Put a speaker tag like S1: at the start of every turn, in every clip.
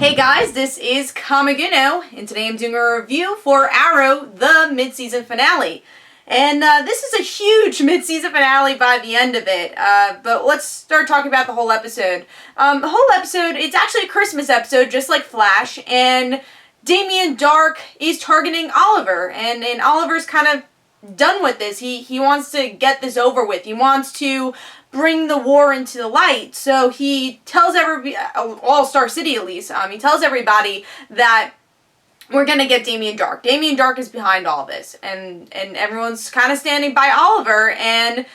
S1: Hey guys, this is Kamiguno, and today I'm doing a review for Arrow, the mid-season finale. And this is a huge mid-season finale by the end of it, but let's start talking about the whole episode. The whole episode, it's actually a Christmas episode, just like Flash, and Damien Darhk is targeting Oliver, and Oliver's kind of done with this. He wants to get this over with. He wants to bring the war into the light. So he tells everybody, all Star City at least, he tells everybody that we're gonna get Damien Darhk. Damien Darhk is behind all this, and everyone's kind of standing by Oliver, and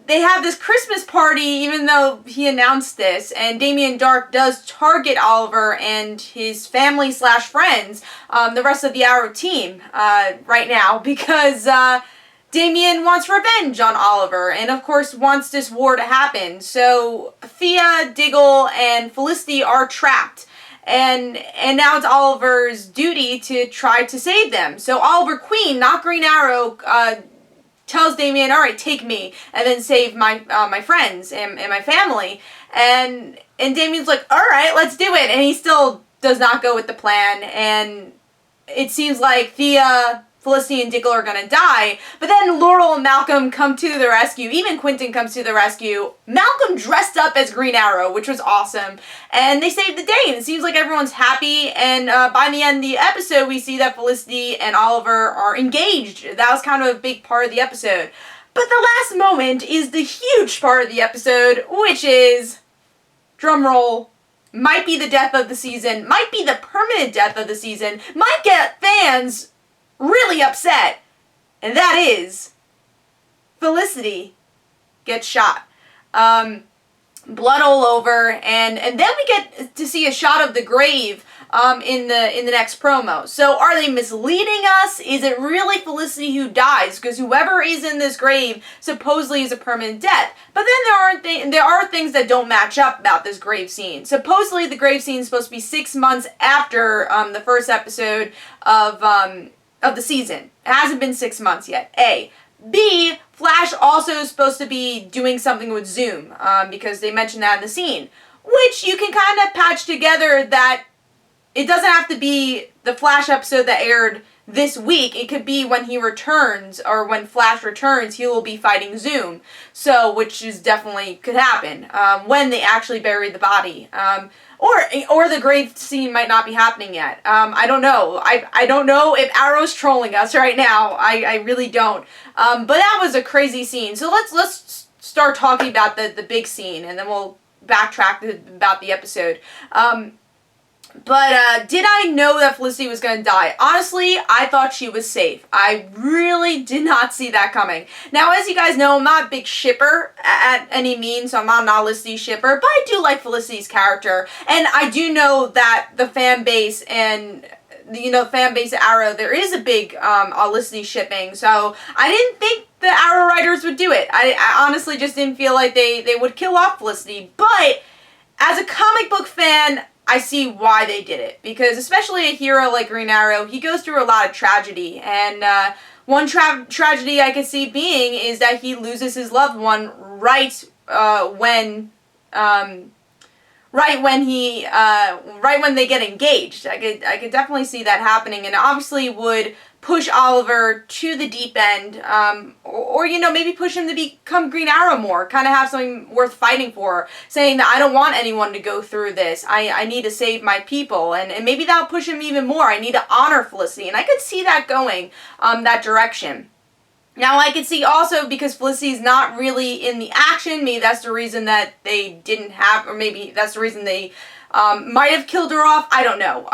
S1: they have this Christmas party even though he announced this, and Damien Darhk does target Oliver and his family / friends, the rest of the Arrow team, right now, because Damien wants revenge on Oliver, and of course wants this war to happen. So Thea, Diggle, and Felicity are trapped, and now it's Oliver's duty to try to save them. So Oliver Queen, not Green Arrow, tells Damien, "All right, take me, and then save my my friends and my family." And Damien's like, "All right, let's do it," and he still does not go with the plan, and it seems like Thea, Felicity, and Diggle are gonna die, but then Laurel and Malcolm come to the rescue. Even Quentin comes to the rescue. Malcolm dressed up as Green Arrow, which was awesome, and they save the day, and it seems like everyone's happy, and by the end of the episode, we see that Felicity and Oliver are engaged. That was kind of a big part of the episode. But the last moment is the huge part of the episode, which is, drumroll, might be the death of the season, might be the permanent death of the season, might get fans really upset, and that is Felicity gets shot. Blood all over, and then we get to see a shot of the grave in the next promo. So are they misleading us? Is it really Felicity who dies? Because whoever is in this grave supposedly is a permanent death. But then there are things that don't match up about this grave scene. Supposedly the grave scene is supposed to be 6 months after the first episode of the season. It hasn't been 6 months yet, A. B, Flash also is supposed to be doing something with Zoom, because they mentioned that in the scene, which you can kind of patch together that it doesn't have to be the Flash episode that aired this week. It could be when he returns, or when Flash returns, he will be fighting Zoom. So, which is definitely could happen, when they actually bury the body. Or the grave scene might not be happening yet. I don't know. I don't know if Arrow's trolling us right now. I really don't. But that was a crazy scene. So let's start talking about the big scene, and then we'll backtrack about the episode. But did I know that Felicity was going to die? Honestly, I thought she was safe. I really did not see that coming. Now, as you guys know, I'm not a big shipper at any means, so I'm not an Felicity shipper, but I do like Felicity's character, and I do know that the fan base and fan base at Arrow, there is a big Felicity shipping, so I didn't think the Arrow writers would do it. I honestly just didn't feel like they would kill off Felicity, but as a comic book fan, I see why they did it, because especially a hero like Green Arrow, he goes through a lot of tragedy, and one tragedy I could see being is that he loses his loved one right when they get engaged. I could definitely see that happening, and obviously would push Oliver to the deep end, or maybe push him to become Green Arrow more, kind of have something worth fighting for, saying that I don't want anyone to go through this, I need to save my people, and maybe that'll push him even more. I need to honor Felicity, and I could see that going that direction. Now, I could see also, because Felicity's not really in the action, maybe that's the reason that they didn't have, or maybe that's the reason they might have killed her off, I don't know.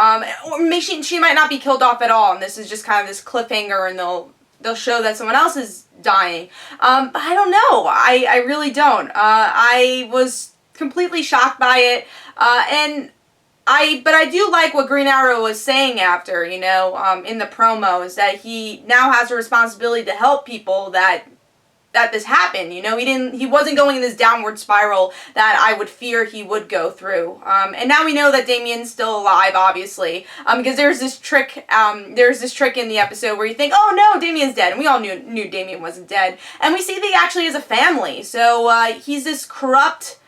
S1: Or maybe she might not be killed off at all, and this is just kind of this cliffhanger, and they'll show that someone else is dying. But I don't know. I really don't. I was completely shocked by it, but I do like what Green Arrow was saying after, in the promos, that he now has a responsibility to help people that this happened. He wasn't going in this downward spiral that I would fear he would go through. And now we know that Damien's still alive, obviously, because there's this trick in the episode where you think, oh no, Damien's dead, and we all knew Damien wasn't dead, and we see that he actually has a family. So he's this corrupt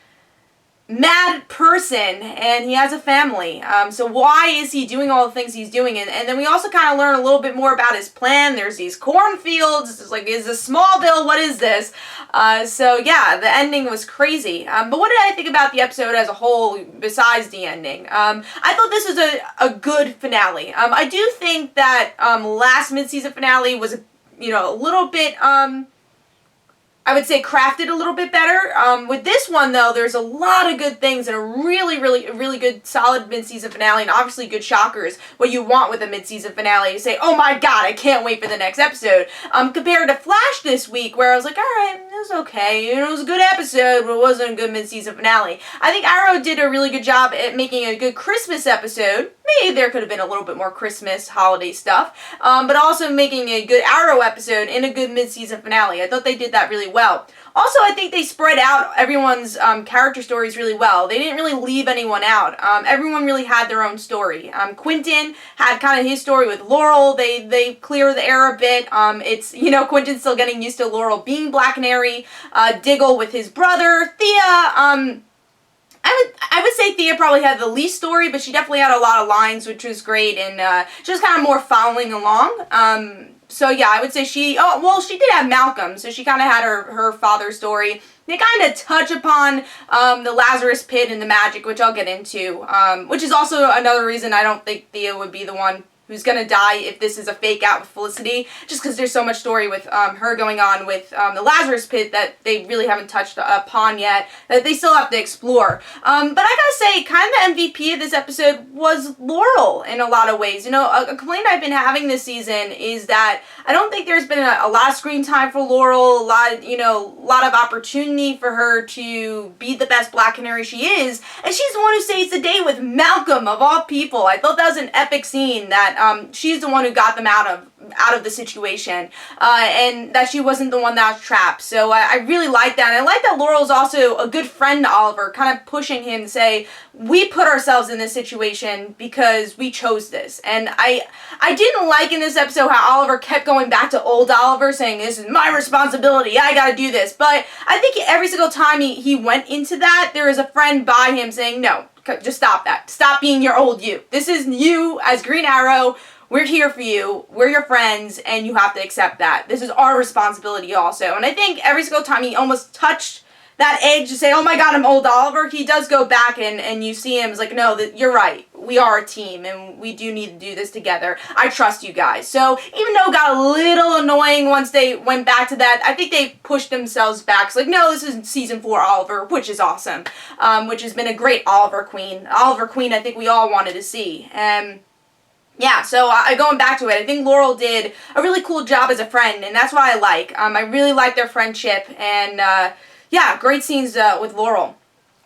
S1: mad person, and he has a family. So why is he doing all the things he's doing? And then we also kind of learn a little bit more about his plan. There's these cornfields. It's like, is this Smallville? What is this? So yeah, the ending was crazy. But what did I think about the episode as a whole besides the ending? I thought this was a good finale. I do think that last mid-season finale was, a little bit, I would say, crafted a little bit better. With this one, though, there's a lot of good things and a really good solid mid-season finale, and obviously good shockers, what you want with a mid-season finale. To say, oh my god, I can't wait for the next episode. Compared to Flash this week, where I was like, alright, it was okay. It was a good episode, but it wasn't a good mid-season finale. I think Arrow did a really good job at making a good Christmas episode. Maybe there could have been a little bit more Christmas holiday stuff, but also making a good Arrow episode and a good mid-season finale. I thought they did that really well. Also, I think they spread out everyone's character stories really well. They didn't really leave anyone out. Everyone really had their own story. Quentin had kind of his story with Laurel. They clear the air a bit. It's, Quentin's still getting used to Laurel being Black Canary. Diggle with his brother. Thea, I would say Thea probably had the least story, but she definitely had a lot of lines, which was great, and she was kind of more following along. So yeah, I would say she did have Malcolm, so she kind of had her father's story. They kind of touch upon the Lazarus Pit and the magic, which I'll get into, which is also another reason I don't think Thea would be the one who's gonna die if this is a fake out with Felicity, just because there's so much story with her going on with the Lazarus Pit that they really haven't touched upon yet, that they still have to explore. But I gotta say, kind of the MVP of this episode was Laurel in a lot of ways. A complaint I've been having this season is that I don't think there's been a lot of screen time for Laurel, a lot of opportunity for her to be the best Black Canary she is, and she's the one who saves the day with Malcolm, of all people. I thought that was an epic scene that she's the one who got them out of the situation, and that she wasn't the one that was trapped. So I really like that, and I like that Laurel's also a good friend to Oliver, kind of pushing him to say, we put ourselves in this situation because we chose this. And I didn't like in this episode how Oliver kept going back to old Oliver, saying, this is my responsibility, I gotta do this. But I think every single time he went into that, there was a friend by him saying, no, just stop that. Stop being your old you. This is you as Green Arrow. We're here for you. We're your friends, and you have to accept that. This is our responsibility also. And I think every single time he almost touched that edge to say, oh my god, I'm old Oliver, he does go back and you see him, it's like, no, you're right. We are a team, and we do need to do this together. I trust you guys. So even though it got a little annoying once they went back to that, I think they pushed themselves back. It's like, no, this is season 4 Oliver, which is awesome, which has been a great Oliver Queen. Oliver Queen I think we all wanted to see. Yeah, so going back to it, I think Laurel did a really cool job as a friend, and that's what I like. I really like their friendship, and yeah, great scenes with Laurel.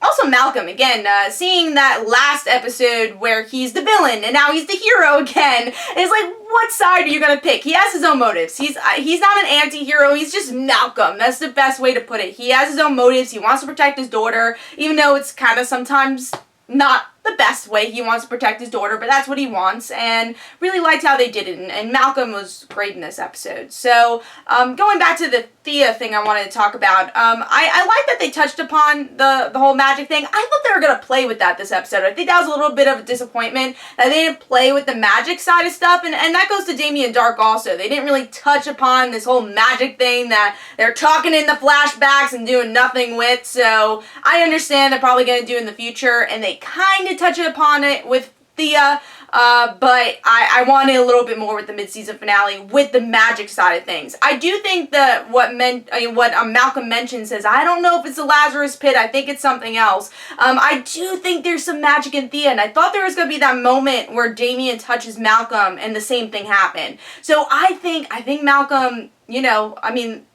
S1: Also Malcolm, again, seeing that last episode where he's the villain and now he's the hero again. And it's like, what side are you going to pick? He has his own motives. He's not an anti-hero, he's just Malcolm. That's the best way to put it. He has his own motives, he wants to protect his daughter, even though it's kind of sometimes not the best way. He wants to protect his daughter, but that's what he wants, and really liked how they did it, and Malcolm was great in this episode. So, going back to the Thea thing I wanted to talk about, I like that they touched upon the whole magic thing. I thought they were going to play with that this episode. I think that was a little bit of a disappointment that they didn't play with the magic side of stuff, and that goes to Damien Dark also. They didn't really touch upon this whole magic thing that they're talking in the flashbacks and doing nothing with, so I understand they're probably going to do in the future, and they kind of touch upon it with Thea, but I wanted a little bit more with the mid-season finale with the magic side of things. I do think that what Malcolm mentioned says, I don't know if it's the Lazarus Pit, I think it's something else. I do think there's some magic in Thea, and I thought there was going to be that moment where Damien touches Malcolm and the same thing happened. So I think Malcolm,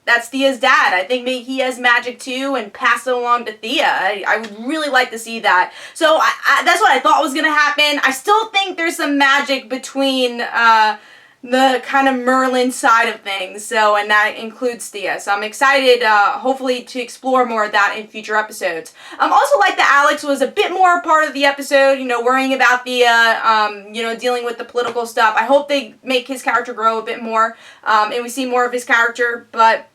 S1: that's Thea's dad. I think maybe he has magic too and pass it along to Thea. I would really like to see that. So that's what I thought was going to happen. I still think there's some magic between the kind of Merlin side of things, so, and that includes Thea. So I'm excited, hopefully, to explore more of that in future episodes. Also like that Alex was a bit more a part of the episode, worrying about Thea, dealing with the political stuff. I hope they make his character grow a bit more, and we see more of his character, but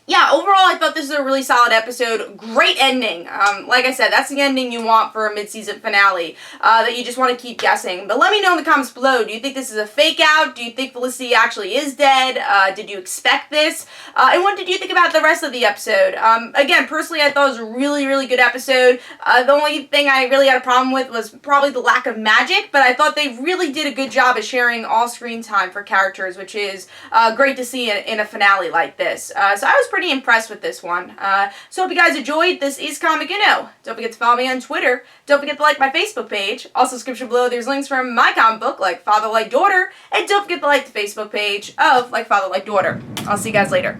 S1: yeah, overall, I thought this was a really solid episode. Great ending. Like I said, that's the ending you want for a mid-season finale, that you just want to keep guessing. But let me know in the comments below, do you think this is a fake out? Do you think Felicity actually is dead? Did you expect this? And what did you think about the rest of the episode? Again, personally, I thought it was a really, really good episode. The only thing I really had a problem with was probably the lack of magic, but I thought they really did a good job of sharing all screen time for characters, which is great to see in a finale like this. So I was pretty impressed with this one. So hope you guys enjoyed. This is Comic Uno. Don't forget to follow me on Twitter. Don't forget to like my Facebook page. Also, description below, there's links from my comic book, Like Father Like Daughter. And don't forget to like the Facebook page of Like Father Like Daughter. I'll see you guys later.